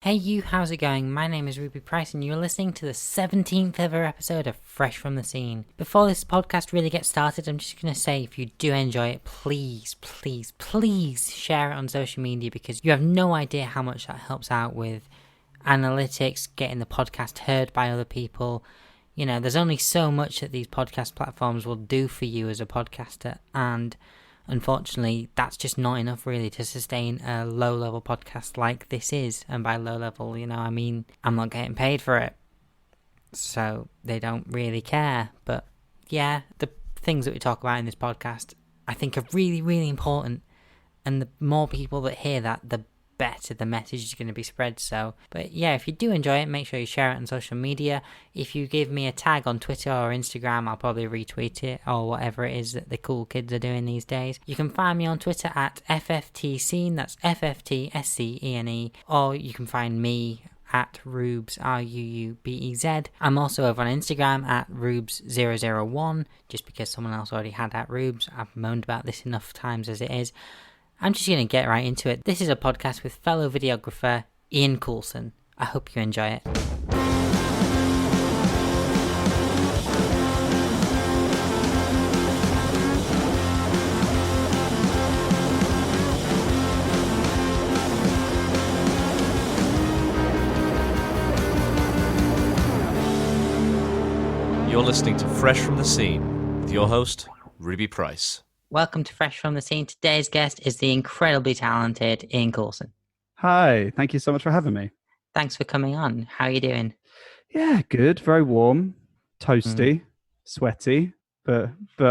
Hey you, how's it going? My name is Ruby Price and you're listening to the 17th ever episode of Fresh from the Scene. Before this podcast really gets started, I'm just going to say if you do enjoy it, please share it on social media because you have no idea how much that helps out with analytics, getting the podcast heard by other people. You know, there's only so much that these podcast platforms will do for you as a podcaster, and unfortunately, that's just not enough really to sustain a low-level podcast like this is. And by low-level, I mean, I'm not getting paid for it. So they don't really care. But yeah, the things that we talk about in this podcast, I think are really, really important. And the more people that hear that, the better the message is going to be spread. So, but yeah, if you do enjoy it, make sure you share it on social media. If you give me a tag on Twitter or Instagram, I'll probably retweet it or whatever it is that the cool kids are doing these days. You can find me on Twitter at FFTScene, that's FFTSCENE, or you can find me at Rubes, RUUBEZ. I'm also over on Instagram at Rubes001, just because someone else already had at Rubes. I've moaned about this enough times as it is. I'm just going to get right into it. This is a podcast with fellow videographer Ian Coulson. I hope you enjoy it. You're listening to Fresh from the Scene with your host, Ruby Price. Welcome to Fresh from the Scene. Today's guest is the incredibly talented Ian Coulson. Hi, thank you so much for having me. Thanks for coming on. How are you doing? Yeah, good. Very warm, toasty, sweaty, but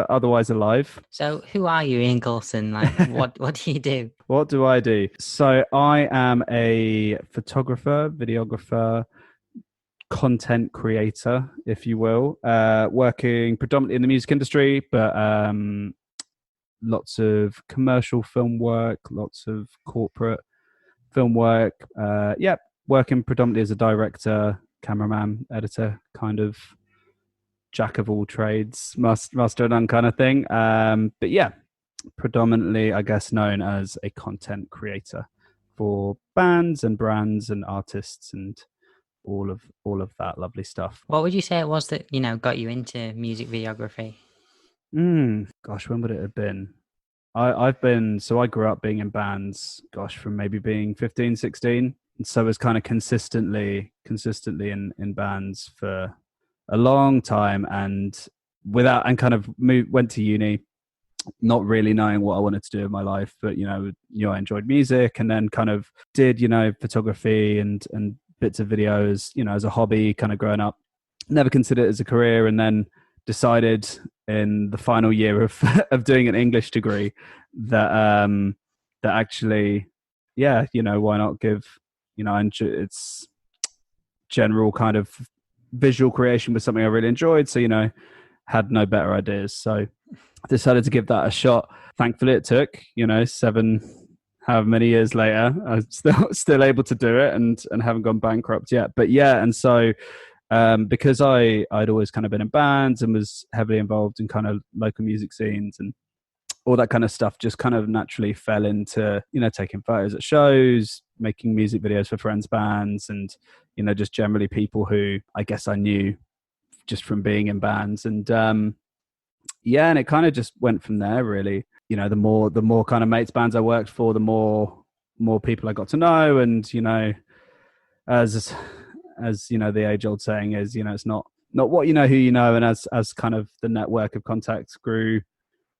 otherwise alive. So, who are you, Ian Coulson? Like, what do you do? What do I do? So I am a photographer, videographer, content creator, if you will, working predominantly in the music industry, but lots of commercial film work, lots of corporate film work. Working predominantly as a director, cameraman, editor, kind of jack of all trades, master of none kind of thing. But yeah, predominantly, I guess, known as a content creator for bands and brands and artists and all of that lovely stuff. What would you say it was that, got you into music videography? Gosh, when would it have been? I grew up being in bands, from maybe being 15, 16. And so I was kind of consistently in bands for a long time and went to uni, not really knowing what I wanted to do in my life, but I enjoyed music and then kind of did, photography and bits of videos, as a hobby kind of growing up. Never considered it as a career, and then decided in the final year of of doing an English degree that actually, why not give, it's general kind of visual creation was something I really enjoyed. So, had no better ideas. So decided to give that a shot. Thankfully it took, 7, however many years later, I'm still able to do it and haven't gone bankrupt yet. But yeah, and so because I'd always kind of been in bands and was heavily involved in kind of local music scenes and all that kind of stuff, just kind of naturally fell into, taking photos at shows, making music videos for friends' bands, and, just generally people who I guess I knew just from being in bands. And and it kind of just went from there, really. The more kind of mates bands I worked for, the more people I got to know. And, as the age old saying is, it's not what you know, who you know. And as kind of the network of contacts grew,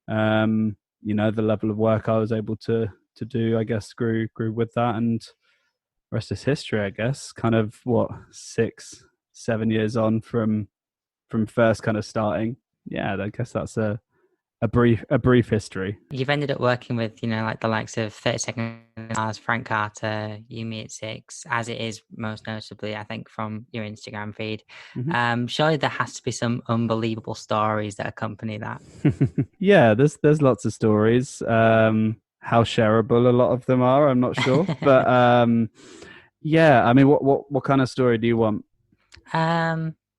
the level of work I was able to do, I guess, grew with that, and rest is history, I guess. Kind of 6-7 years on from first kind of starting. Yeah, I guess that's a brief history. You've ended up working with, like the likes of 30 Second Hours, Frank Carter, You Me at Six, as it is most notably, I think, from your Instagram feed. Mm-hmm. Surely there has to be some unbelievable stories that accompany that. Yeah, there's lots of stories. How shareable a lot of them are, I'm not sure. But yeah, I mean, what kind of story do you want?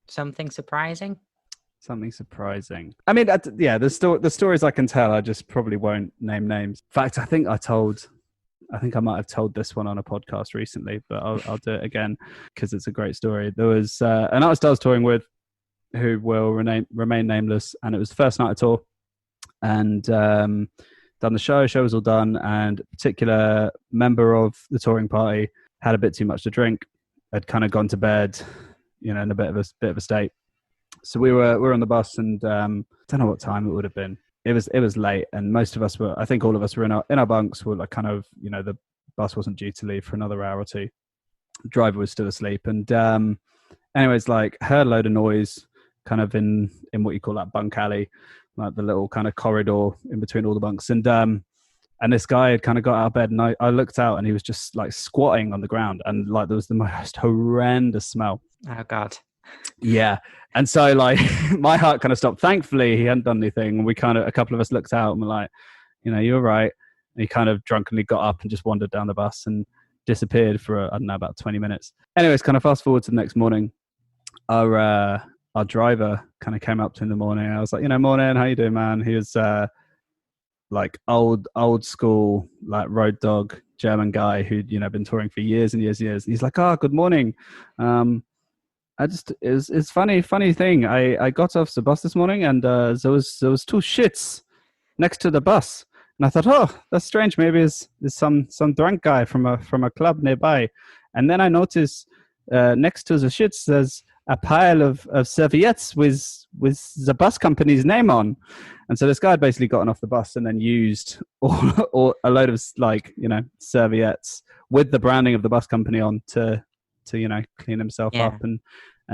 Something surprising. Something surprising. I mean, the stories I can tell, I just probably won't name names. In fact, I think I told I think I might have told this one on a podcast recently, but I'll do it again because it's a great story. There was an artist I was touring with who will remain nameless, and it was the first night of tour, and done the show. Show was all done, and a particular member of the touring party had a bit too much to drink, had kind of gone to bed, in a bit of a state. So we were on the bus, and don't know what time it would have been. It was late, and most of us were. I think all of us were in our bunks. Were like kind of, the bus wasn't due to leave for another hour or two. The driver was still asleep, and anyways, like heard a load of noise, kind of in what you call that bunk alley, like the little kind of corridor in between all the bunks, and this guy had kind of got out of bed, and I looked out, and he was just like squatting on the ground, and like there was the most horrendous smell. Oh God. Yeah. And so like my heart kind of stopped. Thankfully he hadn't done anything. We kind of, a couple of us looked out and were like, you're right. And he kind of drunkenly got up and just wandered down the bus and disappeared for, I don't know, about 20 minutes. Anyways, kind of fast forward to the next morning, our driver kind of came up to him in the morning. I was like, morning, how you doing, man? He was like old school, like road dog German guy who'd, been touring for years and years and years. He's like, good morning. It's funny thing. I got off the bus this morning, and there was two shits next to the bus, and I thought, oh, that's strange. Maybe it's some drunk guy from a club nearby. And then I noticed next to the shits there's a pile of serviettes with the bus company's name on. And so this guy had basically gotten off the bus and then used all a load of serviettes with the branding of the bus company on to clean himself up and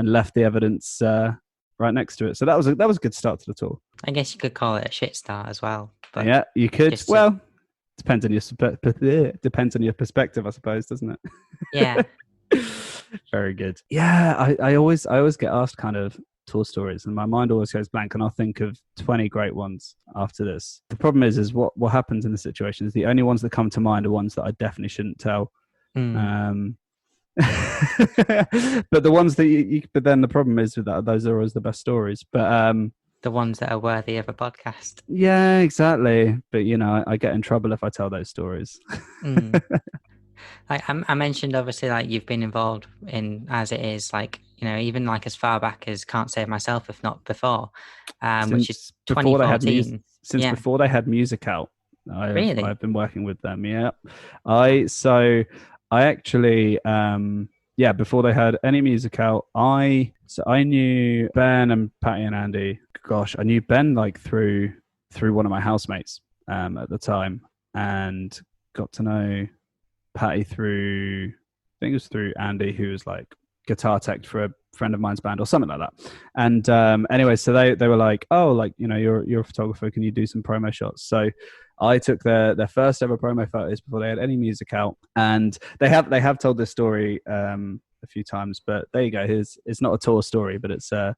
left the evidence right next to it. So that was a good start to the tour. I guess you could call it a shit start as well. But yeah, you could. Well, depends on your perspective, I suppose, doesn't it? Yeah. Very good. Yeah, I always get asked kind of tour stories, and my mind always goes blank, and I'll think of 20 great ones after this. The problem is what happens in the situation is the only ones that come to mind are ones that I definitely shouldn't tell. But the ones that but then the problem is with that, those are always the best stories, but the ones that are worthy of a podcast. Yeah, exactly. But I get in trouble if I tell those stories. Like I mentioned, obviously, like you've been involved in As It Is, like even like as far back as Can't Save Myself, if not before, which is 2014. Before they had music out, I've been working with them. Yeah, I actually, before they had any music out, I knew Ben and Patty and Andy. Gosh, I knew Ben like through one of my housemates at the time, and got to know Patty through, I think it was through Andy, who was like guitar tech for a friend of mine's band or something like that. And anyway, so they were like, oh, like you're a photographer, can you do some promo shots? So I took their first ever promo photos before they had any music out, and they have told this story a few times, but there you go. It's not a tour story, but it's a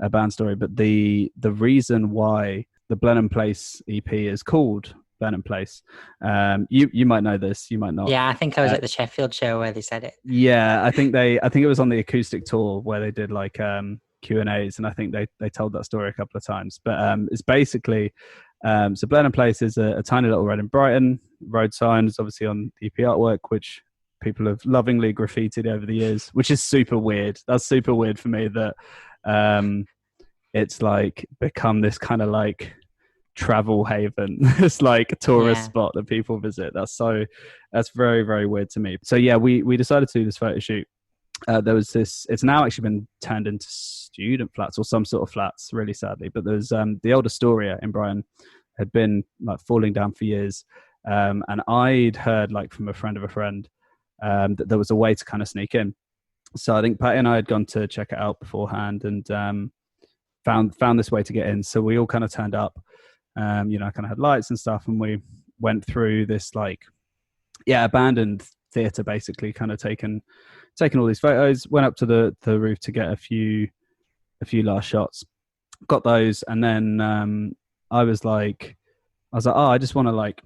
band story. But the reason why the Blenheim Place EP is called Blenheim Place, you might know this, you might not. Yeah, I think I was at the Sheffield show where they said it. Yeah, I think it was on the acoustic tour where they did like Q&As, and I think they told that story a couple of times. But it's basically so Blenheim Place is a tiny little road in Brighton. Road signs obviously on EP artwork, which people have lovingly graffitied over the years, which is super weird. That's super weird for me that it's like become this kind of like travel haven. It's like a tourist spot that people visit. That's very, very weird to me. So yeah, we decided to do this photo shoot. There was this, it's now actually been turned into student flats or some sort of flats, really sadly, but there's the old Astoria in Brighton had been like falling down for years, and I'd heard like from a friend of a friend that there was a way to kind of sneak in. So I think Patty and I had gone to check it out beforehand, and found this way to get in. So we all kind of turned up, kind of had lights and stuff, and we went through this like abandoned theatre, basically, kind of taking all these photos, went up to the roof to get a few last shots, got those, and then I was like, oh, I just want to like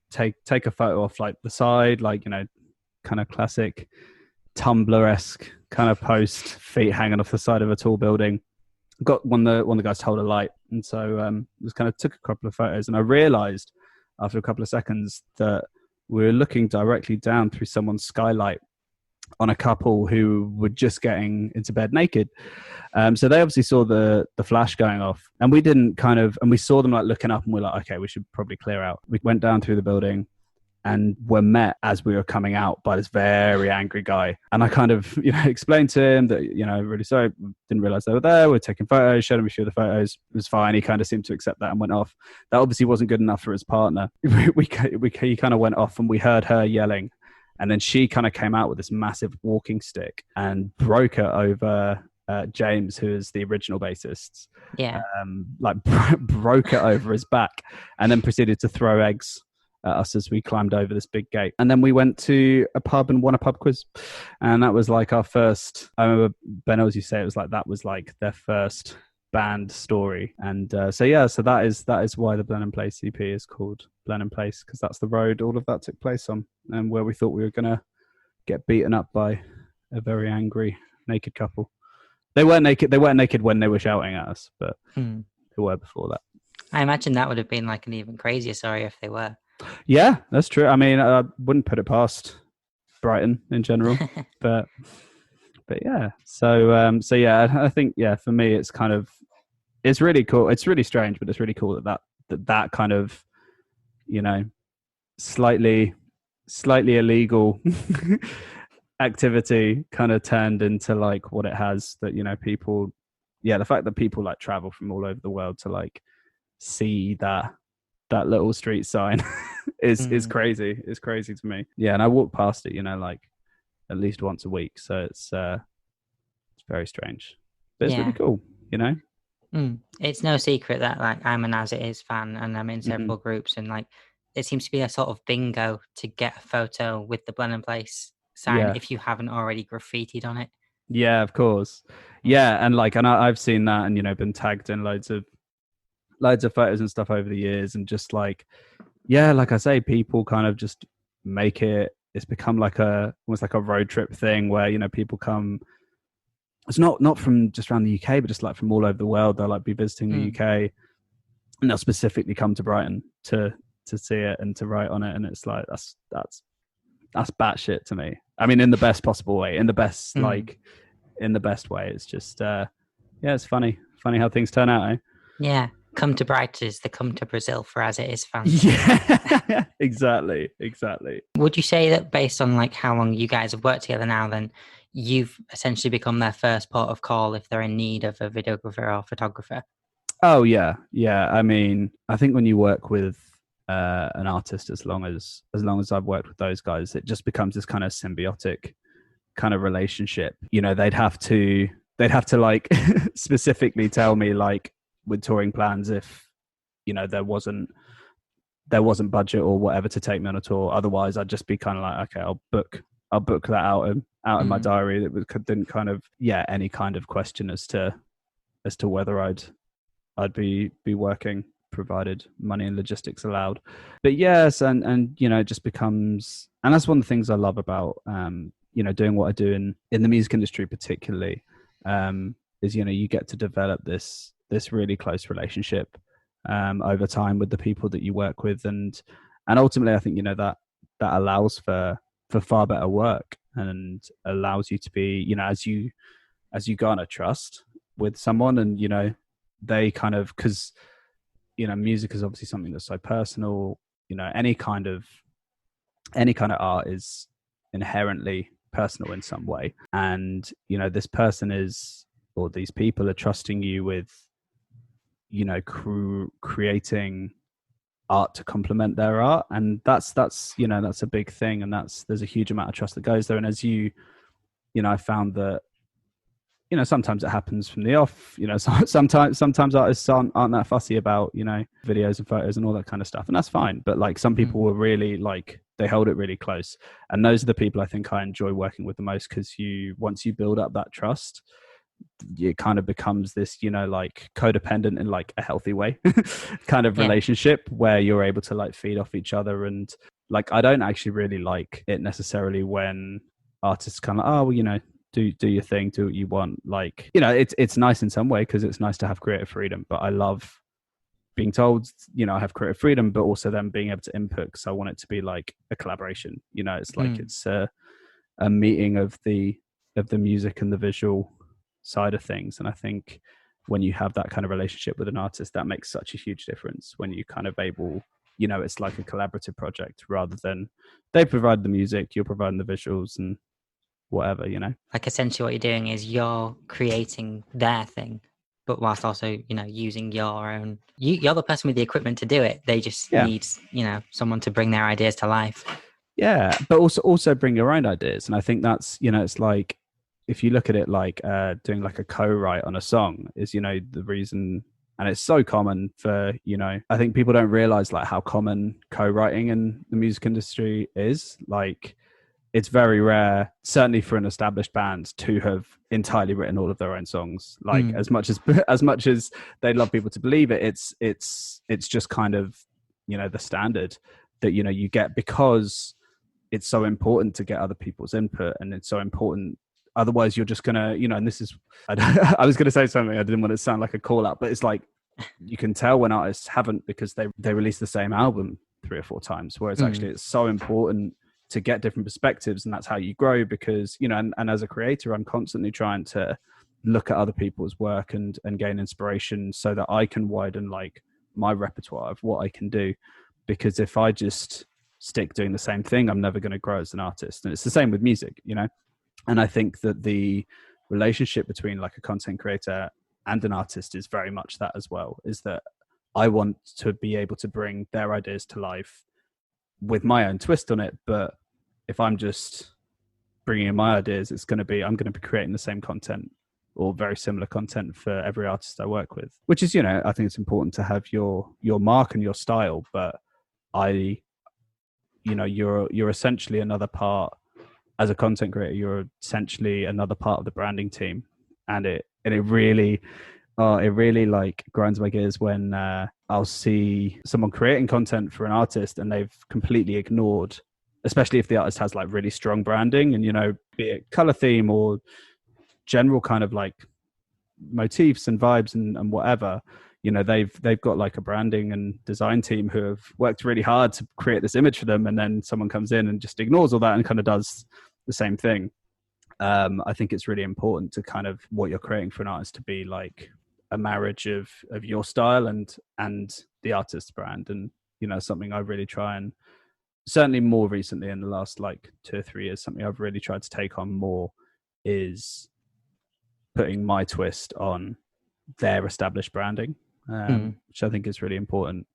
take a photo off like the side, like, kind of classic Tumblr-esque kind of post, feet hanging off the side of a tall building. Got one of the guys to hold a light, and so just kind of took a couple of photos, and I realized after a couple of seconds that we were looking directly down through someone's skylight on a couple who were just getting into bed naked. So they obviously saw the flash going off, and we didn't and we saw them like looking up, and we're like, okay, we should probably clear out. We went down through the building and were met as we were coming out by this very angry guy. And I kind of, explained to him that, really sorry, didn't realize they were there. We're taking photos, showed him a few of the photos. It was fine. He kind of seemed to accept that and went off. That obviously wasn't good enough for his partner. He kind of went off, and we heard her yelling. And then she kind of came out with this massive walking stick and broke it over James, who is the original bassist. Yeah. Broke it over his back, and then proceeded to throw eggs at us as we climbed over this big gate. And then we went to a pub and won a pub quiz. And that was like our first, I remember Ben, as you say, it was like, that was like their first band story. And so that is why the Blenheim Place EP is called Blenheim Place, because that's the road all of that took place on, and where we thought we were going to get beaten up by a very angry naked couple. They weren't naked when they were shouting at us, but they were before that. I imagine that would have been like an even crazier story if they were. Yeah, that's true. I mean, I wouldn't put it past Brighton in general, but yeah. So yeah, I think for me, it's really cool. It's really strange, but it's really cool that kind of, slightly illegal activity kind of turned into like what it has. That people, the fact that people like travel from all over the world to like see that little street sign is crazy. It's crazy to me. Yeah, and I walk past it, like at least once a week. So it's very strange, but it's really cool. It's no secret that like I'm an As It Is fan, and I'm in several groups, and like it seems to be a sort of bingo to get a photo with the Blenheim Place sign if you haven't already graffitied on it. Yeah, of course. Yeah, and I've seen that, and been tagged in loads of photos and stuff over the years, and just like I say, people kind of just make it. It's become almost like a road trip thing where people come. It's not from just around the UK, but just like from all over the world. They'll like be visiting the UK, and they'll specifically come to Brighton to see it and to write on it. And it's like that's batshit to me. I mean, in the best possible way, in the best in the best way. It's just it's funny how things turn out. Yeah. Come to Brighton is the come to Brazil for As It Is fans. Yeah, exactly. Would you say that based on like how long you guys have worked together now, then you've essentially become their first port of call if they're in need of a videographer or photographer? Oh yeah. I mean, I think when you work with an artist, as long as I've worked with those guys, it just becomes this kind of symbiotic kind of relationship. They'd have to like specifically tell me like with touring plans if there wasn't budget or whatever to take me on a tour. Otherwise I'd just be kind of like, okay, I'll book that out in my diary. That didn't kind of any kind of question as to whether I'd be working, provided money and logistics allowed. But yes, and it just becomes, and that's one of the things I love about doing what I do in the music industry particularly, is you get to develop this really close relationship over time with the people that you work with, and ultimately I think that allows for far better work, and allows you to be as you garner trust with someone, and they kind of, because music is obviously something that's so personal. Any kind of art is inherently personal in some way, and this person is, or these people are trusting you with creating art to complement their art, and that's a big thing, and there's a huge amount of trust that goes there. And as I found that sometimes it happens from the off. Sometimes artists aren't that fussy about videos and photos and all that kind of stuff, and that's fine. But like some people were really like, they hold it really close, and those are the people I think I enjoy working with the most, because once you build up that trust, it kind of becomes this like codependent in like a healthy way kind of relationship where you're able to like feed off each other. And like I don't actually really like it necessarily when artists kind of do your thing, do what you want. Like it's nice in some way because it's nice to have creative freedom, but I love being told, I have creative freedom, but also then being able to input, because I want it to be like a collaboration. It's like it's a meeting of the music and the visual side of things. And I think when you have that kind of relationship with an artist, that makes such a huge difference when you kind of able, it's like a collaborative project rather than they provide the music, you're providing the visuals and whatever. Like essentially what you're doing is you're creating their thing, but whilst also, using your own, you're the person with the equipment to do it. They just Yeah. need, someone to bring their ideas to life. Yeah, but also bring your own ideas. And I think that's, it's like, if you look at it like doing like a co-write on a song is, the reason, and it's so common for, I think people don't realize like how common co-writing in the music industry is. Like, it's very rare, certainly for an established band, to have entirely written all of their own songs. Like as much as they'd love people to believe it, it's just kind of, the standard that, you get, because it's so important to get other people's input, and it's so important. Otherwise you're just gonna, and this is, I was gonna say something, I didn't want to sound like a call out, but it's like, you can tell when artists haven't, because they release the same album 3 or 4 times, whereas actually it's so important to get different perspectives, and that's how you grow. Because and as a creator, I'm constantly trying to look at other people's work and gain inspiration so that I can widen like my repertoire of what I can do. Because if I just stick doing the same thing, I'm never going to grow as an artist. And it's the same with music, and I think that the relationship between like a content creator and an artist is very much that as well, is that I want to be able to bring their ideas to life with my own twist on it. But if I'm just bringing in my ideas, I'm going to be creating the same content or very similar content for every artist I work with, which is, I think it's important to have your mark and your style. But you're essentially another part. As a content creator, you're essentially another part of the branding team. And it really like grinds my gears when I'll see someone creating content for an artist and they've completely ignored, especially if the artist has like really strong branding and, be it color theme or general kind of like motifs and vibes and whatever, they've got like a branding and design team who have worked really hard to create this image for them. And then someone comes in and just ignores all that and kind of does the same thing. I think it's really important to kind of what you're creating for an artist to be like a marriage of your style and the artist's brand. And, something I really try, and certainly more recently in the last like 2 or 3 years, something I've really tried to take on more is putting my twist on their established branding, which I think is really important.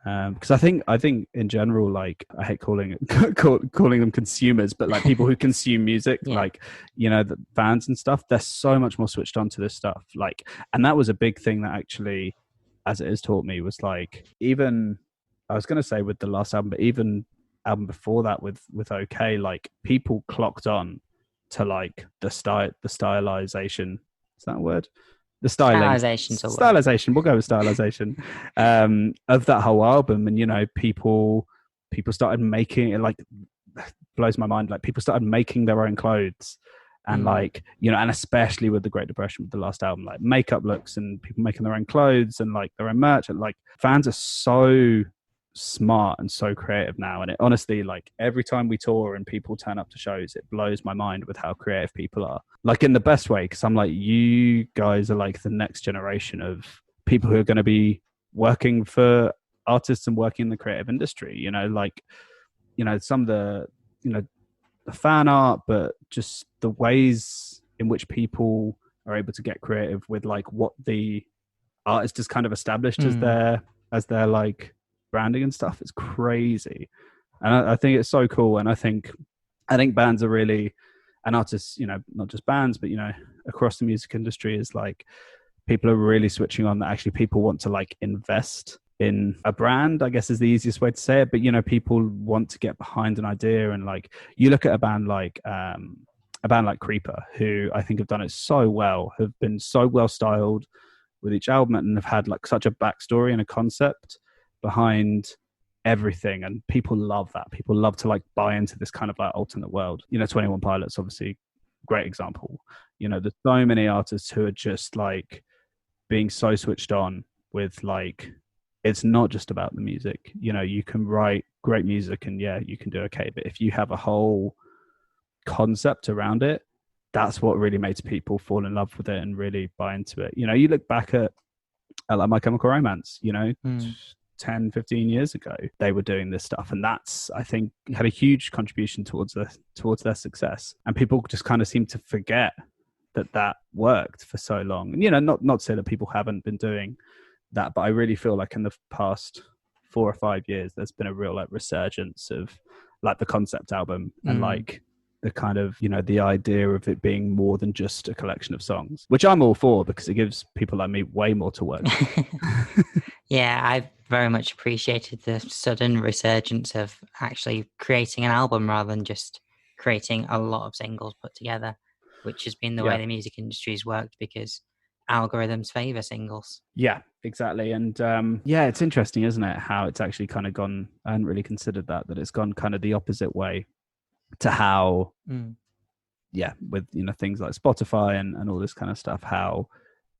Because I think in general, like, I hate calling them consumers, but like people who consume music, like, the fans and stuff, they're so much more switched on to this stuff. Like, and that was a big thing that actually, as it has taught me, was like, even, I was going to say with the last album, but even album before that with OK, like people clocked on to like the stylization. Is that a word? The stylization, we'll go with stylization of that whole album. And people started making it, like, blows my mind, like people started making their own clothes and like, and especially with the Great Depression, with the last album, like makeup looks and people making their own clothes and like their own merch. And like fans are so smart and so creative now. And it honestly, like, every time we tour and people turn up to shows, it blows my mind with how creative people are, like, in the best way. Because I'm like, you guys are like the next generation of people who are going to be working for artists and working in the creative industry, like, some of the the fan art, but just the ways in which people are able to get creative with like what the artist has kind of established as their like branding and stuff. It's crazy. And I think it's so cool. And I think bands are really, and artists, not just bands, but across the music industry, is like people are really switching on that actually people want to like invest in a brand, I guess is the easiest way to say it. But people want to get behind an idea. And like, you look at a band like Creeper, who I think have done it so well, have been so well styled with each album, and have had like such a backstory and a concept behind everything. And people love that. People love to like buy into this kind of like alternate world. 21 Pilots, obviously, great example. There's so many artists who are just like being so switched on with like it's not just about the music. You can write great music and yeah, you can do okay, but if you have a whole concept around it, that's what really makes people fall in love with it and really buy into it. You look back at like My Chemical Romance, 10, 15 years ago, they were doing this stuff. And that's, I think, had a huge contribution towards their success. And people just kind of seem to forget that worked for so long. And, not to say that people haven't been doing that, but I really feel like in the past 4 or 5 years, there's been a real like resurgence of like the concept album and like the kind of, the idea of it being more than just a collection of songs, which I'm all for because it gives people like me way more to work with. Yeah, I very much appreciated the sudden resurgence of actually creating an album rather than just creating a lot of singles put together, which has been the way the music industry's worked because algorithms favor singles. Yeah, exactly. And it's interesting, isn't it, how it's actually kind of gone. I hadn't really considered that it's gone kind of the opposite way to how with things like Spotify and all this kind of stuff, how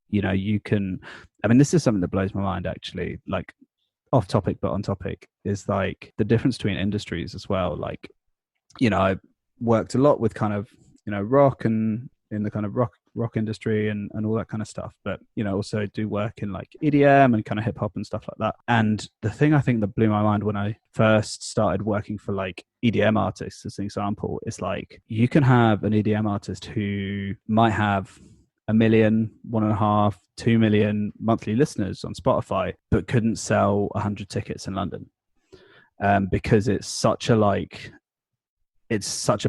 you can, I mean, this is something that blows my mind actually, like off topic but on topic, is like the difference between industries as well. Like I worked a lot with kind of rock and in the kind of rock industry and all that kind of stuff, but also do work in like EDM and kind of hip hop and stuff like that. And the thing I think that blew my mind when I first started working for like EDM artists as an example is like you can have an EDM artist who might have 1 million, 1.5, 2 million monthly listeners on Spotify, but couldn't sell 100 tickets in London because it's such a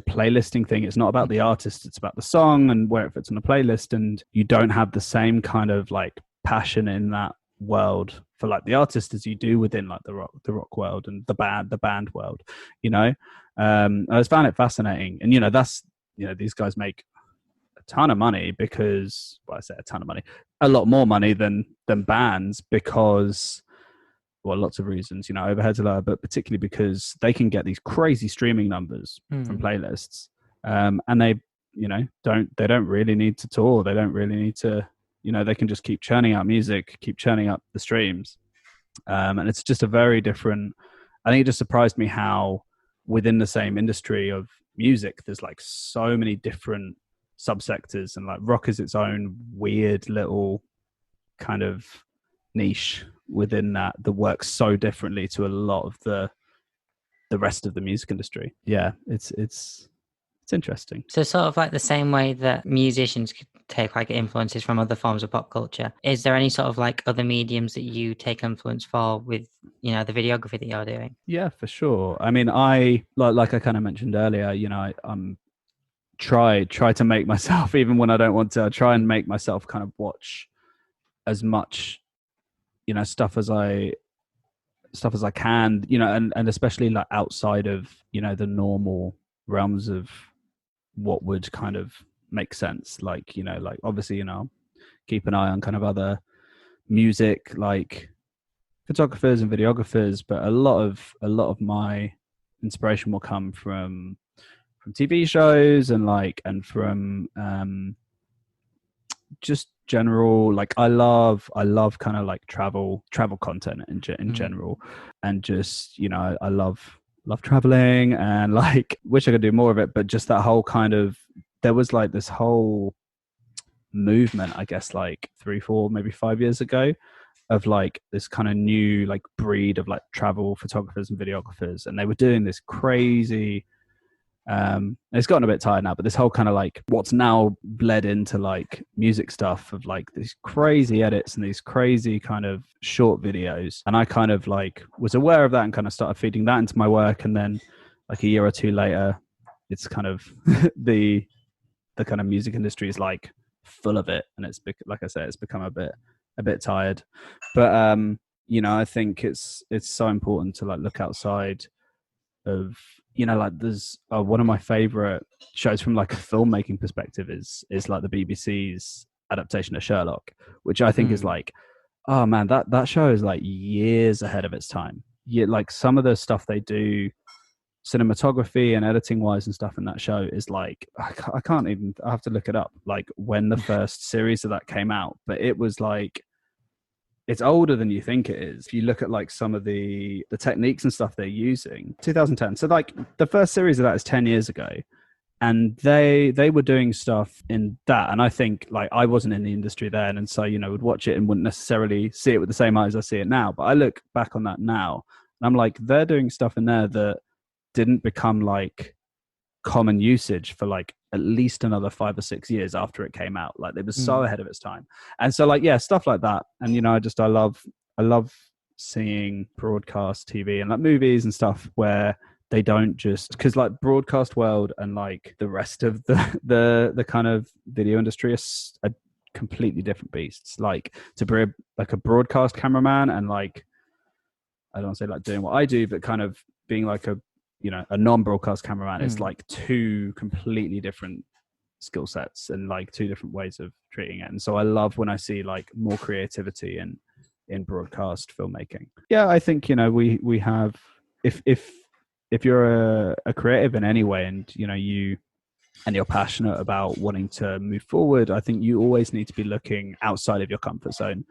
playlisting thing. It's not about the artist, it's about the song and where it fits on the playlist. And you don't have the same kind of like passion in that world for like the artist as you do within like the rock world and the band world, I just found it fascinating. And that's these guys make a ton of money because, well, I say a ton of money, a lot more money than bands because, well, lots of reasons, overheads are lower, but particularly because they can get these crazy streaming numbers from playlists, and they don't really need to tour. They don't really need to, they can just keep churning out music, keep churning up the streams, and it's just a very different. I think it just surprised me how within the same industry of music, there's like so many different subsectors, and like rock is its own weird little kind of niche within that works so differently to a lot of the rest of the music industry. Yeah, it's interesting. So sort of like the same way that musicians could take like influences from other forms of pop culture, is there any sort of like other mediums that you take influence for with the videography that you're doing? Yeah, for sure. I mean, I like I kind of mentioned earlier, I'm try to make myself, even when I don't want to, I try and make myself kind of watch as much stuff as I can, and especially like outside of the normal realms of what would kind of make sense, like like obviously keep an eye on kind of other music like photographers and videographers, but a lot of my inspiration will come from TV shows and from just general, like I love kind of like travel content in general, and just I love traveling and like wish I could do more of it, but just that whole kind of, there was like this whole movement, I guess like 3, 4, maybe 5 years ago, of like this kind of new like breed of like travel photographers and videographers, and they were doing this crazy it's gotten a bit tired now, but this whole kind of like what's now bled into like music stuff of like these crazy edits and these crazy kind of short videos, and I kind of like was aware of that and kind of started feeding that into my work, and then like a year or two later it's kind of the kind of music industry is like full of it, and it's like I said, it's become a bit tired, but I think it's so important to like look outside of like there's one of my favorite shows from like a filmmaking perspective is like the BBC's adaptation of Sherlock, which I think is like, oh man, that show is like years ahead of its time. Yeah, like some of the stuff they do cinematography and editing wise and stuff in that show is like, I can't even, I have to look it up like when the first series of that came out, but it was like it's older than you think it is. If you look at like some of the techniques and stuff they're using, 2010. So like the first series of that is 10 years ago, and they were doing stuff in that. And I think like I wasn't in the industry then, and so would watch it and wouldn't necessarily see it with the same eyes I see it now. But I look back on that now, and I'm like, they're doing stuff in there that didn't become like common usage for like at least another 5 or 6 years after it came out. Like it was so ahead of its time. And so like, yeah, stuff like that. And I love seeing broadcast TV and like movies and stuff where they don't just, because like broadcast world and like the rest of the kind of video industry are completely different beasts. Like to be like a broadcast cameraman and like, I don't want to say like doing what I do, but kind of being like a non-broadcast cameraman is like two completely different skill sets and like two different ways of treating it. And so I love when I see like more creativity in broadcast filmmaking. Yeah, I think we have, if you're a creative in any way, and you're passionate about wanting to move forward, I think you always need to be looking outside of your comfort zone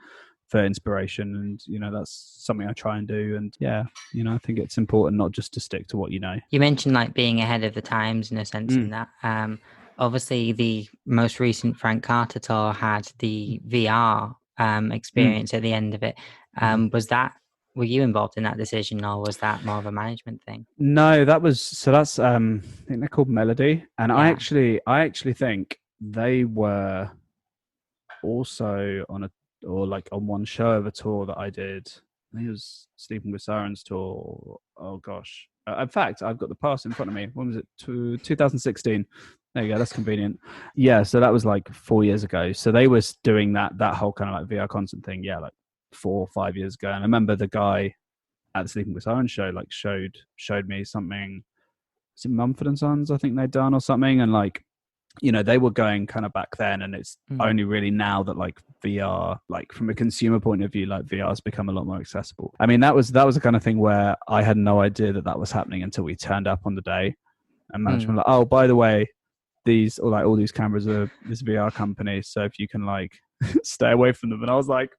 for inspiration. And that's something I try and do. And yeah, I think it's important not just to stick to what you know. You mentioned like being ahead of the times in a sense in that. Obviously the most recent Frank Carter tour had the VR experience at the end of it. Were you involved in that decision, or was that more of a management thing? No, that's I think they're called Melody. And Yeah. I actually think they were also on one show of a tour that I did. I think it was Sleeping with Sirens tour. Oh gosh. In fact, I've got the pass in front of me. When was it? 2016. There you go. That's convenient. Yeah. So that was like 4 years ago. So they was doing that whole kind of like VR concert thing. Yeah. Like 4 or 5 years ago. And I remember the guy at the Sleeping with Sirens show, like showed me something. Was it Mumford and Sons? I think they'd done or something. And like, they were going kind of back then, and it's only really now that like VR, like from a consumer point of view, like VR has become a lot more accessible. I mean, that was the kind of thing where I had no idea that was happening until we turned up on the day, and management like, oh, by the way, all these cameras are this VR company, so if you can like stay away from them. And I was like,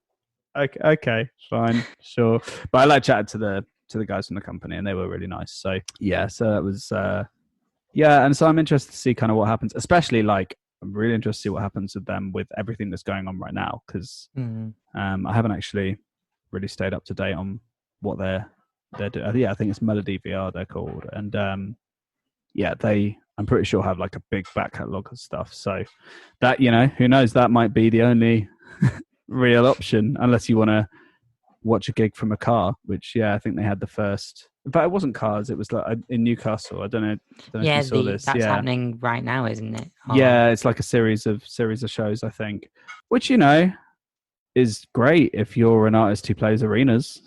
okay, fine, sure. But I like chatted to the guys from the company, and they were really nice. So yeah, so that was. Yeah, and so I'm interested to see kind of what happens, especially like I'm really interested to see what happens with them with everything that's going on right now, because I haven't actually really stayed up to date on what they're doing. Yeah, I think it's Melody VR they're called, and I'm pretty sure have like a big back catalogue of stuff. So that who knows, that might be the only real option, unless you want to watch a gig from a car, which I think they had the first. But it wasn't cars; it was like in Newcastle. I don't know if you saw this. That's happening right now, isn't it? Yeah, it's like a series of shows, I think, which is great if you're an artist who plays arenas,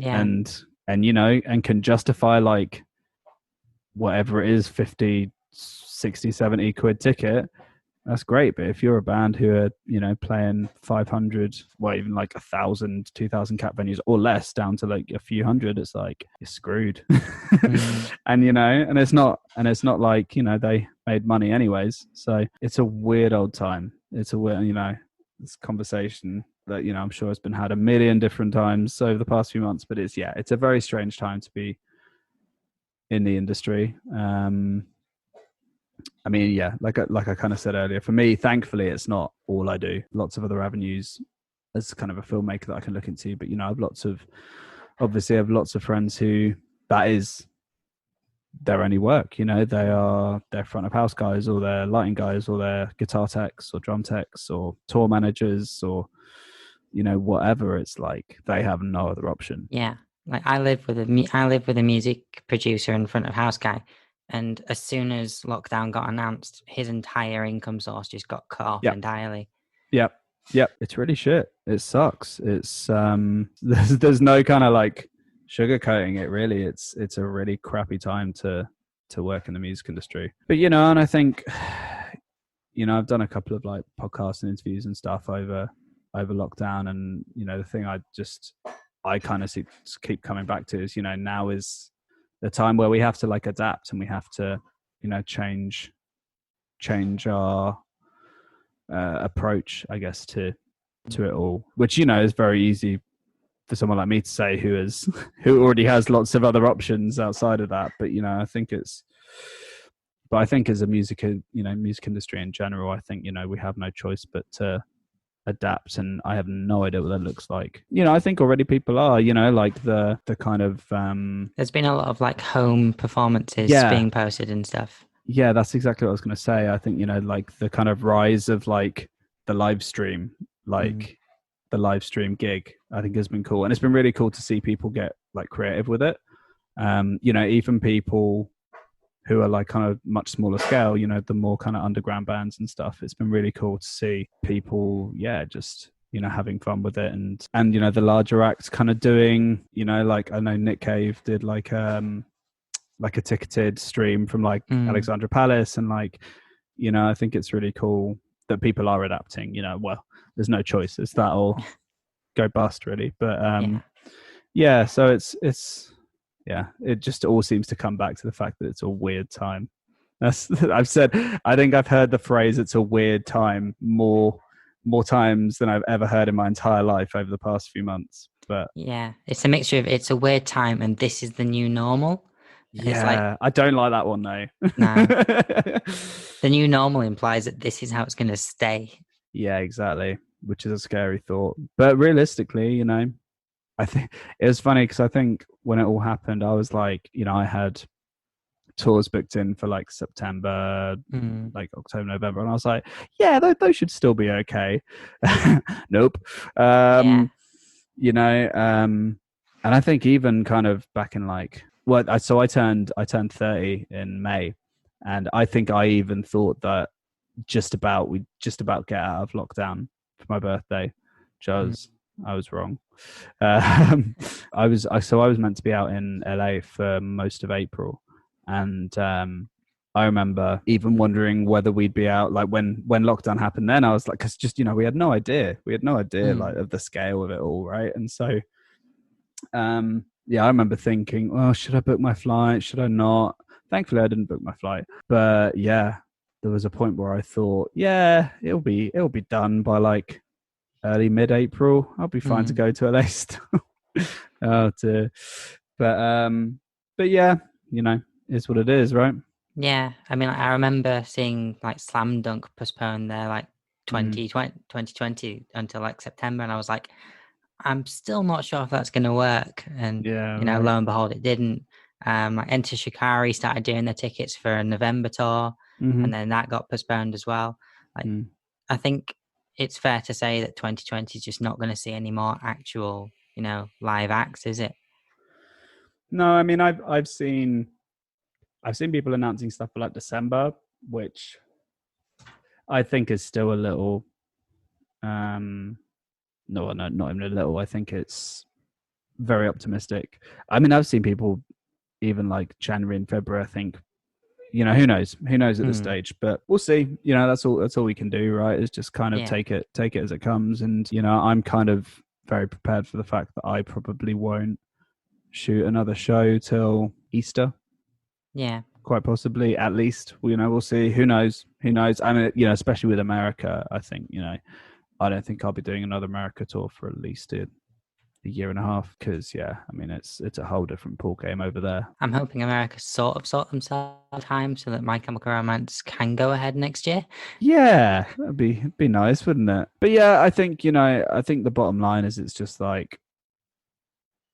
and can justify like whatever it is, 50, 60, 70 quid ticket. That's great. But if you're a band who are, playing 500, well, even like 1,000, 2,000 cap venues or less down to like a few hundred, it's like you're screwed. And, and it's not like, they made money anyways. So it's a weird old time. It's a weird, this conversation that, I'm sure has been had a million different times over the past few months, but it's a very strange time to be in the industry. I mean, like I kind of said earlier, for me, thankfully, it's not all I do. Lots of other avenues as kind of a filmmaker that I can look into. But, I have lots of friends who that is their only work. They're front of house guys, or they're lighting guys, or they're guitar techs or drum techs or tour managers, or, whatever. It's like they have no other option. Yeah. Like I live with a music producer and front of house guy. And as soon as lockdown got announced, his entire income source just got cut off entirely. Yep. It's really shit. It sucks. It's there's no kind of like sugarcoating it. Really, it's a really crappy time to work in the music industry. But and I think I've done a couple of like podcasts and interviews and stuff over lockdown, and the thing I kind of keep coming back to is now is the time where we have to like adapt, and we have to change our approach, I guess, to to it all, which is very easy for someone like me to say who already has lots of other options outside of that. But I think as a music industry in general, I think we have no choice but to adapt, and I have no idea what that looks like. I think already people are, like the kind of There's been a lot of like home performances being posted and stuff. yeah, that's exactly what I was going to say. I think like the kind of rise of like the live stream, like the live stream gig, I think has been cool, and it's been really cool to see people get like creative with it. Even people who are like kind of much smaller scale, the more kind of underground bands and stuff. It's been really cool to see people, just having fun with it, and the larger acts kind of doing, like I know Nick Cave did like a ticketed stream from like Alexandra Palace, and like I think it's really cool that people are adapting. Well, there's no choice. It's that or go bust, really. But so it's it just all seems to come back to the fact that it's a weird time. I think I've heard the phrase "it's a weird time" more times than I've ever heard in my entire life over the past few months. But yeah, it's a mixture of it's a weird time and this is the new normal. It's like, I don't like that one though. no, the new normal implies that this is how it's going to stay. Yeah, exactly. Which is a scary thought. But realistically, I think it was funny because I think when it all happened, I was like, I had tours booked in for like September, like October, November, and I was like, yeah, those should still be okay. Nope. And I think even kind of back in like, I turned 30 in May, and I think I even thought that we'd just about get out of lockdown for my birthday, which I was wrong. I was meant to be out in LA for most of April, and I remember even wondering whether we'd be out like when lockdown happened. Then I was like, because just we had no idea like of the scale of it all, right? And so I remember thinking, well, should I book my flight? Should I not? Thankfully, I didn't book my flight, but there was a point where I thought, it'll be done by like early mid-April. I'll be fine to go to LA still. Oh dear. But yeah, it's what it is, right? Yeah, I mean, I remember seeing like Slam Dunk postpone their like 2020 until like September, and I was like, I'm still not sure if that's going to work. And right. lo and behold, it didn't. Like Enter Shikari started doing the tickets for a November tour, and then that got postponed as well. Like, I think it's fair to say that 2020 is just not going to see any more actual, live acts, is it? No, I mean, I've seen people announcing stuff for like December, which I think is still a little, no, not even a little. I think it's very optimistic. I mean, I've seen people even like January and February. I think, who knows at this stage, but we'll see. That's all we can do, right? Is just kind of take it as it comes. And I'm kind of very prepared for the fact that I probably won't shoot another show till Easter. Yeah, quite possibly, at least. We'll see. Who knows? I mean, especially with America, I think I don't think I'll be doing another America tour for at least a year and a half, because I mean, it's a whole different ball game over there. I'm hoping America sort themselves time so that My Chemical Romance can go ahead next year. Yeah, that'd be nice, wouldn't it? But I think I think the bottom line is it's just like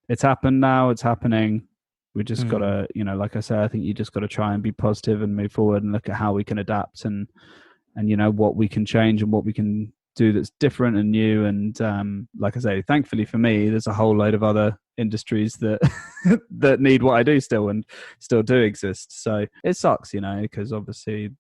it's happened now. It's happening. We just gotta, like I said, I think you just gotta try and be positive and move forward and look at how we can adapt and what we can change and what we can do that's different and new. And like I say, thankfully for me, there's a whole load of other industries that that need what I do still and still do exist. So it sucks, because obviously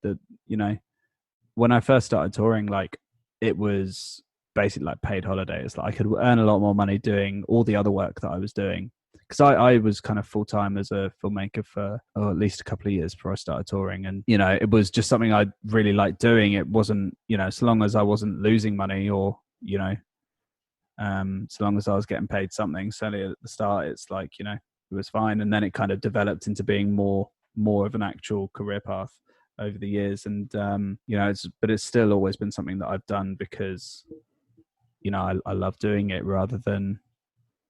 when I first started touring, like it was basically like paid holidays. Like I could earn a lot more money doing all the other work that I was doing, because I was kind of full time as a filmmaker for at least a couple of years before I started touring, and it was just something I really liked doing. It wasn't so long as I wasn't losing money or so long as I was getting paid something. Certainly at the start, it's like it was fine, and then it kind of developed into being more of an actual career path over the years. And it's still always been something that I've done because I love doing it rather than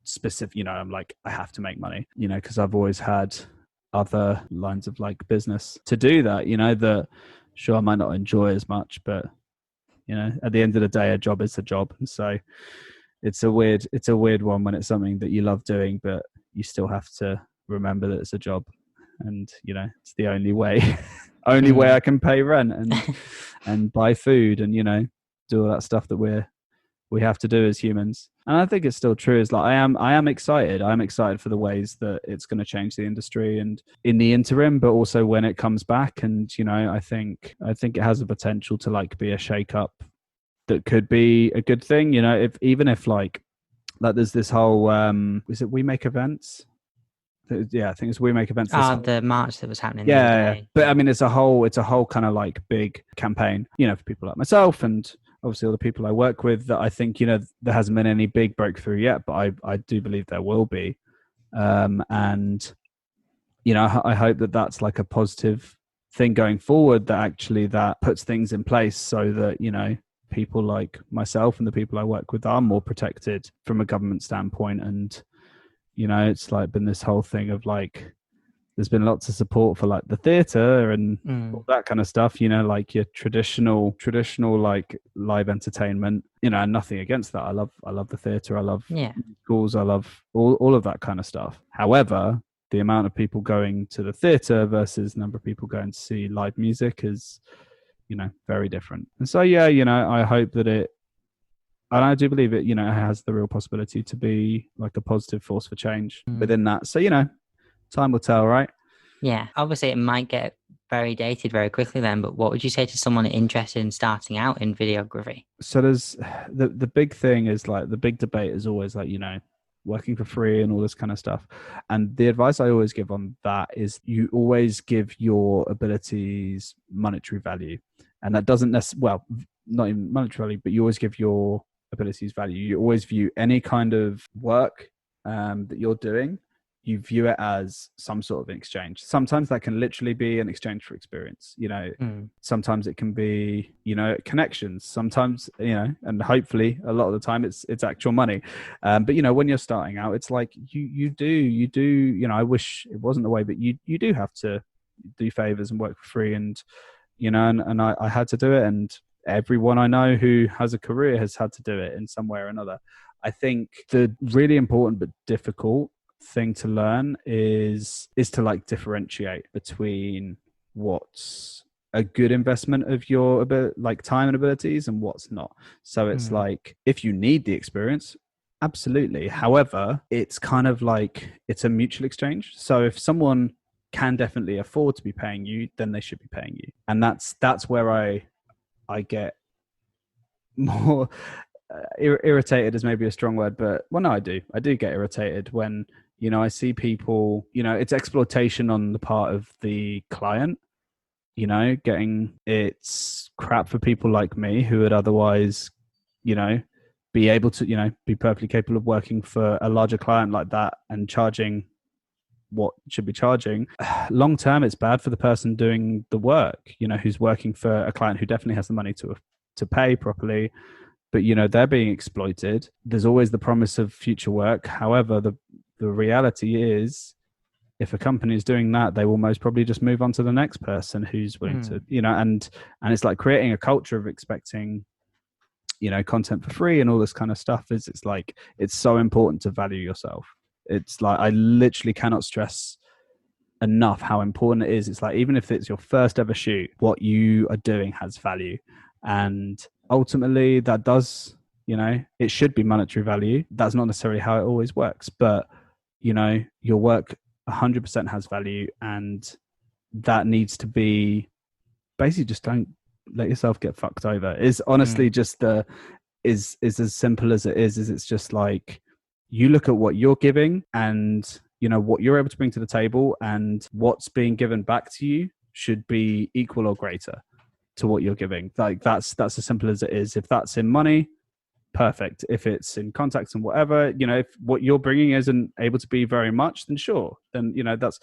specific, I'm like, I have to make money, because I've always had other lines of like business to do that, that sure I might not enjoy as much, but at the end of the day, a job is a job. And so it's a weird one when it's something that you love doing, but you still have to remember that it's a job. And it's the only way way I can pay rent and buy food and do all that stuff that we have to do as humans. And I think it's still true. Is like I am excited. I'm excited for the ways that it's going to change the industry and in the interim, but also when it comes back. And I think it has the potential to like be a shake up that could be a good thing. If like there's this whole is it We Make Events? Yeah, I think it's We Make Events. The march that was happening the other day. But I mean, it's a whole kind of like big campaign, for people like myself and obviously all the people I work with, that I think, there hasn't been any big breakthrough yet, but I do believe there will be. And, I hope that that's like a positive thing going forward, that actually that puts things in place so that, people like myself and the people I work with are more protected from a government standpoint. And, it's like been this whole thing of like, there's been lots of support for like the theatre and all that kind of stuff, like your traditional like live entertainment, and nothing against that. I love the theatre. I love schools. I love all of that kind of stuff. However, the amount of people going to the theatre versus the number of people going to see live music is, very different. And so, I hope that and I do believe it, it has the real possibility to be like a positive force for change within that. So, time will tell, right? Yeah, obviously it might get very dated very quickly then, but what would you say to someone interested in starting out in videography? So there's the big thing is like, the big debate is always like, working for free and all this kind of stuff. And the advice I always give on that is you always give your abilities monetary value. And that doesn't not even monetary value, but you always give your abilities value. You always view any kind of work that you're doing, you view it as some sort of exchange. Sometimes that can literally be an exchange for experience. Sometimes it can be, connections. Sometimes, and hopefully a lot of the time it's actual money. But when you're starting out, it's like you do. I wish it wasn't the way, but you do have to do favors and work for free. And and I had to do it, and everyone I know who has a career has had to do it in some way or another. I think the really important but difficult thing to learn is to like differentiate between what's a good investment of your like time and abilities and what's not. So it's like, if you need the experience, absolutely. However, it's kind of like it's a mutual exchange. So if someone can definitely afford to be paying you, then they should be paying you. And that's where I get more irritated is maybe a strong word, but no, I do get irritated when I see people, it's exploitation on the part of the client, it's crap for people like me who would otherwise, be able to, be perfectly capable of working for a larger client like that and charging what should be charging. Long term, it's bad for the person doing the work, who's working for a client who definitely has the money to pay properly, but they're being exploited. There's always the promise of future work. However, the reality is, if a company is doing that, they will most probably just move on to the next person who's willing to, and it's like creating a culture of expecting, content for free and all this kind of stuff. It's like, it's so important to value yourself. It's like, I literally cannot stress enough how important it is. It's like, even if it's your first ever shoot, what you are doing has value. And ultimately that does, it should be monetary value. That's not necessarily how it always works, but your work 100% has value, and that needs to be basically, just don't let yourself get fucked over. Is honestly just is as simple as it is it's just like, you look at what you're giving and what you're able to bring to the table, and what's being given back to you should be equal or greater to what you're giving. Like that's as simple as it is. If that's in money, perfect. If it's in contacts and whatever, if what you're bringing isn't able to be very much, then sure, then that's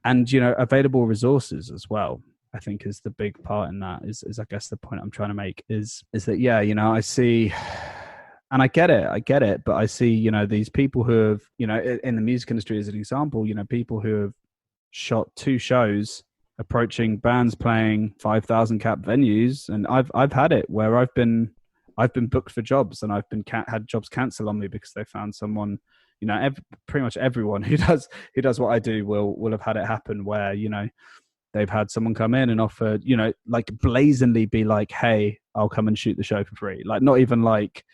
and available resources as well, I think, is the big part in that. Is I guess the point I'm trying to make is that I see And I get it, but I see, these people who have, in the music industry as an example, people who have shot 2 shows approaching bands playing 5,000 cap venues, and I've had it where I've been booked for jobs, and I've been had jobs cancel on me because they found someone. Pretty much everyone who does what I do will have had it happen where they've had someone come in and offer, like blazingly be like, hey, I'll come and shoot the show for free. Like, not even like,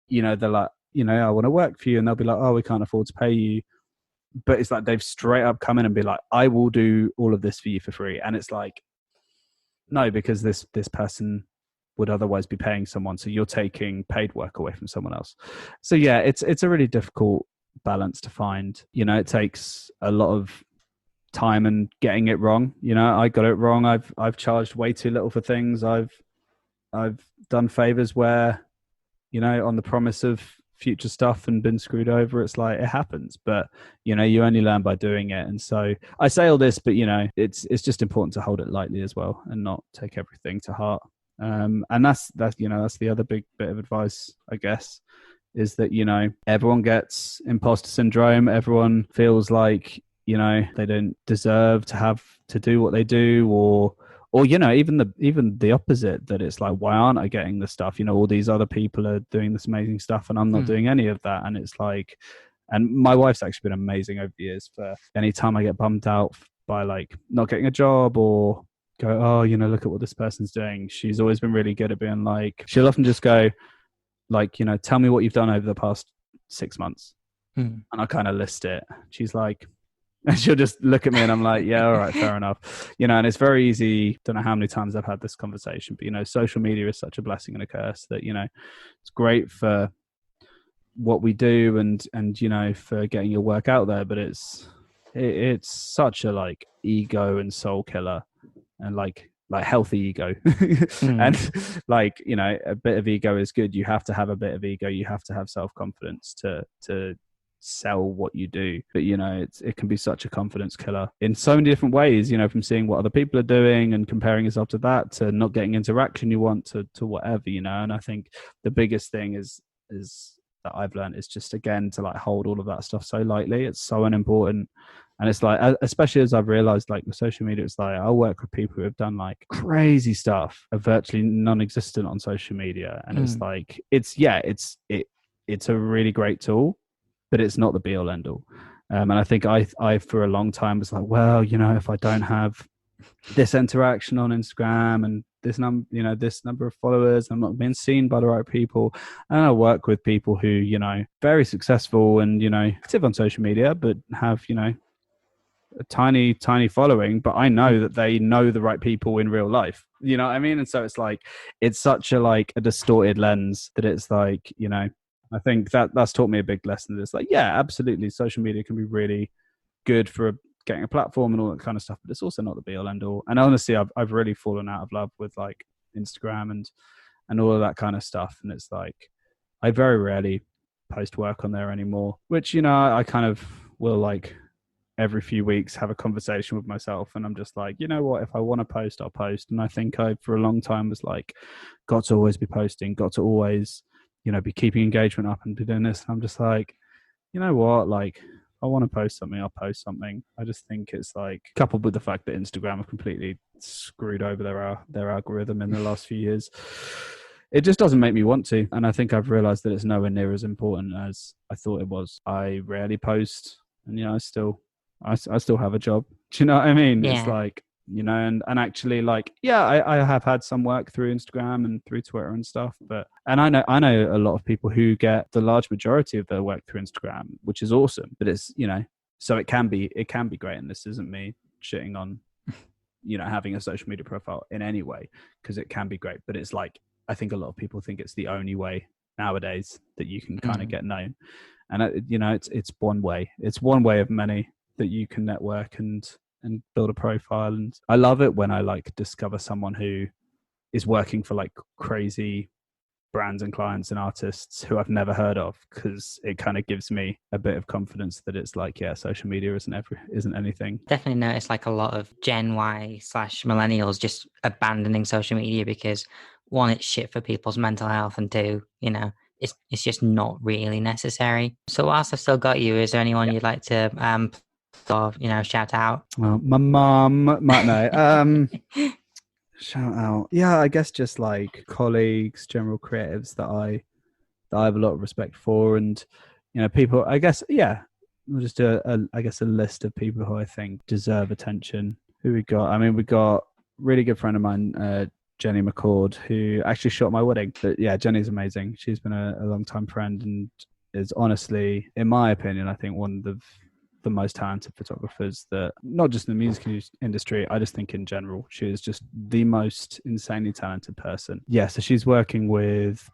they're like, I want to work for you. And they'll be like, oh, we can't afford to pay you. But it's like they've straight up come in and be like, I will do all of this for you for free. And it's like, no, because this person would otherwise be paying someone. So you're taking paid work away from someone else. So yeah, it's a really difficult balance to find. It takes a lot of time and getting it wrong. I got it wrong. I've charged way too little for things. I've done favors where, on the promise of future stuff and been screwed over. It's like, it happens, but you only learn by doing it. And so I say all this, but it's just important to hold it lightly as well and not take everything to heart. And that's the other big bit of advice, I guess, is that everyone gets imposter syndrome. Everyone feels like they don't deserve to have to do what they do, or even the opposite, that it's like, why aren't I getting the stuff? All these other people are doing this amazing stuff and I'm not doing any of that. And it's like, and my wife's actually been amazing over the years. For any time I get bummed out by like not getting a job or go, oh, look at what this person's doing, she's always been really good at being like, she'll often just go like, tell me what you've done over the past 6 months. And I kind of list it. She's like, and she'll just look at me and I'm like, yeah, all right, fair enough. And it's very easy. Don't know how many times I've had this conversation, but social media is such a blessing and a curse that, it's great for what we do and for getting your work out there, but it's such a like ego and soul killer, and like healthy ego. And like, a bit of ego is good. You have to have a bit of ego. You have to have self-confidence to sell what you do. But it can be such a confidence killer in so many different ways, from seeing what other people are doing and comparing yourself to that, to not getting interaction you want, to whatever, and I think the biggest thing is that I've learned is just, again, to like hold all of that stuff so lightly. It's so unimportant. And it's like, especially as I've realized, like with social media, it's like I'll work with people who have done like crazy stuff, are virtually non-existent on social media. And it's like, it's a really great tool, but it's not the be all end all. And I think I for a long time was like, well, if I don't have this interaction on Instagram and this number of followers, I'm not being seen by the right people. And I work with people who, very successful and, active on social media, but have, a tiny following, but I know that they know the right people in real life. You know what I mean? And so it's like, it's such a like a distorted lens that it's like, I think that's taught me a big lesson. That it's like, yeah, absolutely, social media can be really good for getting a platform and all that kind of stuff, but it's also not the be all end all. And honestly, I've really fallen out of love with like Instagram and all of that kind of stuff. And it's like, I very rarely post work on there anymore, which, I kind of will like every few weeks have a conversation with myself, and I'm just like, you know what, if I want to post, I'll post. And I think I for a long time was like, got to always be posting, got to always be keeping engagement up and be doing this. And I'm just like, you know what, like, if I want to post something, I'll post something. I just think it's like, coupled with the fact that Instagram have completely screwed over their algorithm in the last few years, it just doesn't make me want to. And I think I've realized that it's nowhere near as important as I thought it was. I rarely post, and I still have a job. Do you know what I mean? Yeah. It's like, and actually, like, yeah, I have had some work through Instagram and through Twitter and stuff, and I know a lot of people who get the large majority of their work through Instagram, which is awesome. But it's, so it can be great. And this isn't me shitting on, having a social media profile in any way, because it can be great. But it's like, I think a lot of people think it's the only way nowadays that you can kind of get known. And it's one way. It's one way of many that you can network and build a profile. And I love it when I like discover someone who is working for like crazy brands and clients and artists who I've never heard of, because it kind of gives me a bit of confidence that it's like, yeah, social media isn't anything. Definitely noticed like a lot of Gen Y/millennials just abandoning social media because, one, it's shit for people's mental health, and two, it's just not really necessary. So whilst I've still got you, is there anyone you'd like to or, shout out? Well, my mum, no. Shout out. Yeah, I guess just like colleagues, general creatives that I have a lot of respect for, and people. I guess we'll just do a list of people who I think deserve attention. Who we got? I mean, we got a really good friend of mine, Jenny McCord, who actually shot my wedding. But yeah, Jenny's amazing. She's been a long time friend and is honestly, in my opinion, I think one of the most talented photographers that, not just in the music industry, I just think in general, she is just the most insanely talented person. Yeah, so she's working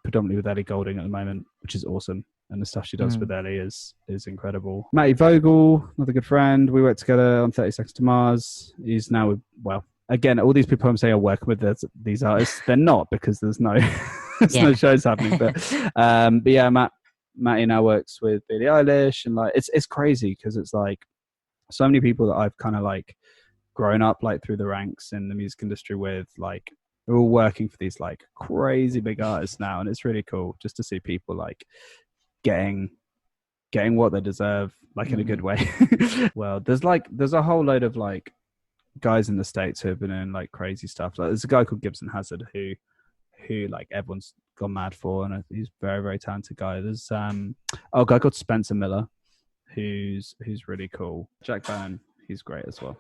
predominantly with Ellie Goulding at the moment, which is awesome. And the stuff she does with Ellie is incredible. Matty Vogel, another good friend. We worked together on 30 Seconds to Mars. He's now with, again, all these people I'm saying are working with these artists. They're not, because there's no no shows happening. But yeah, Matty now works with Billie Eilish, and like it's crazy because it's like so many people that I've kind of like grown up like through the ranks in the music industry with, like they're all working for these like crazy big artists now, and it's really cool just to see people like getting what they deserve, like in a good way. Well, there's a whole load of like guys in the States who have been in like crazy stuff. Like there's a guy called Gibson Hazard who like everyone's gone mad for, and he's a very, very talented guy. There's a guy called Spencer Miller who's really cool. Jack Bannon, he's great as well.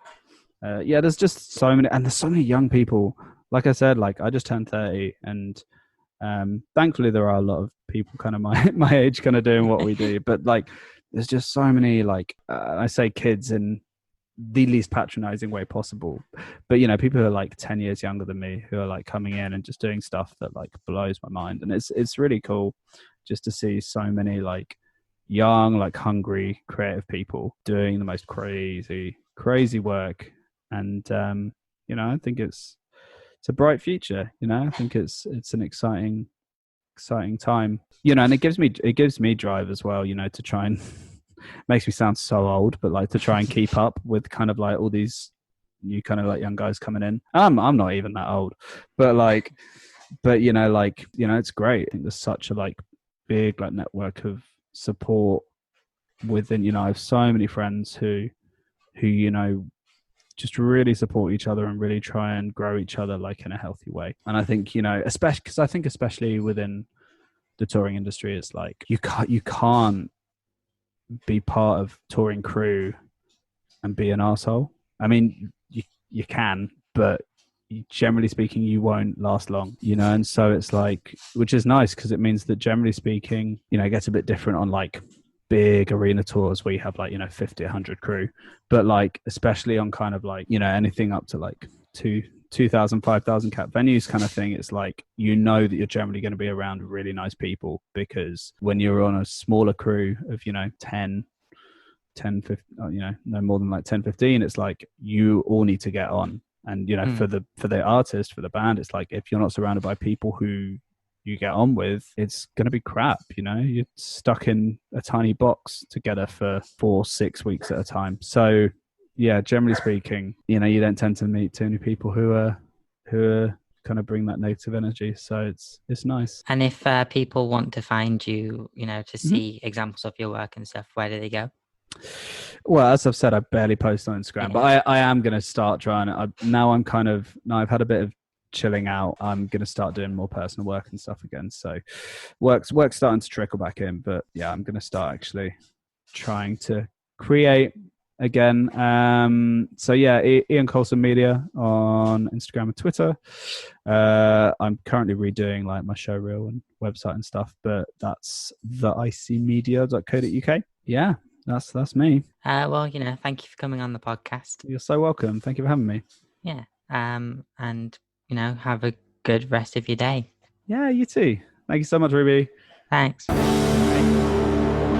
Yeah, there's just so many, and there's so many young people. Like I said, like I just turned 30, and thankfully there are a lot of people kind of my age kind of doing what we do, but like there's just so many, like I say kids in the least patronizing way possible, but people who are like 10 years younger than me who are like coming in and just doing stuff that like blows my mind. And it's really cool just to see so many like young, like hungry, creative people doing the most crazy work. And I think it's a bright future. I think it's an exciting time, and it gives me drive as well, to try and makes me sound so old, but like to try and keep up with kind of like all these new kind of like young guys coming in. I'm not even that old, but it's great. I think there's such a like big like network of support within, I have so many friends who just really support each other and really try and grow each other like in a healthy way. And I think, especially because I think especially within the touring industry, it's like you can't be part of touring crew and be an arsehole. I mean, you can, but generally speaking, you won't last long, and so it's like, which is nice because it means that generally speaking, it gets a bit different on like big arena tours where you have like 50, 100 crew, but like especially on kind of like anything up to like 2,000, 5,000 cap venues kind of thing, it's like that you're generally going to be around really nice people, because when you're on a smaller crew of 10 15, no more than like 10 15, it's like you all need to get on. And for the artist, for the band, it's like if you're not surrounded by people who you get on with, it's going to be crap. You're stuck in a tiny box together for 4-6 weeks at a time. So yeah, generally speaking, you don't tend to meet too many people who are kind of bring that negative energy. So it's nice. And if people want to find you, to see examples of your work and stuff, where do they go? Well, as I've said, I barely post on Instagram, but I am going to start trying it. Now I've had a bit of chilling out. I'm going to start doing more personal work and stuff again. So work's starting to trickle back in, but yeah, I'm going to start actually trying to create again. So yeah, Ian Coulson Media on Instagram and Twitter. I'm currently redoing like my show reel and website and stuff, but that's theicmedia.co.uk. Yeah, that's me. Well, thank you for coming on the podcast. You're so welcome. Thank you for having me. Yeah. And have a good rest of your day. Yeah, you too. Thank you so much, Ruby. Thanks.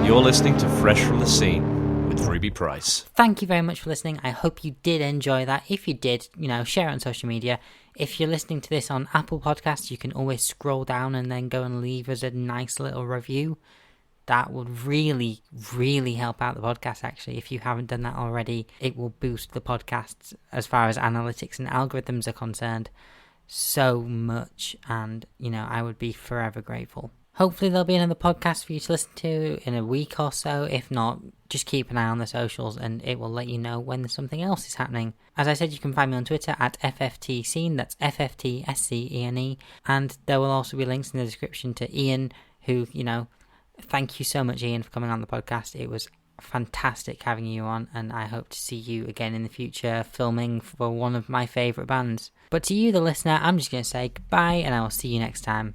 You're listening to Fresh from the Scene with Ruby Price. Thank you very much for listening. I hope you did enjoy that. If you did, share it on social media. If you're listening to this on Apple Podcasts, you can always scroll down and then go and leave us a nice little review. That would really, really help out the podcast, actually. If you haven't done that already, it will boost the podcasts as far as analytics and algorithms are concerned so much. And, I would be forever grateful. Hopefully there'll be another podcast for you to listen to in a week or so. If not, just keep an eye on the socials and it will let you know when something else is happening. As I said, you can find me on Twitter at FFTScene, that's FFTSCENE, and there will also be links in the description to Ian, who, thank you so much, Ian, for coming on the podcast. It was fantastic having you on, and I hope to see you again in the future filming for one of my favourite bands. But to you, the listener, I'm just going to say goodbye, and I will see you next time.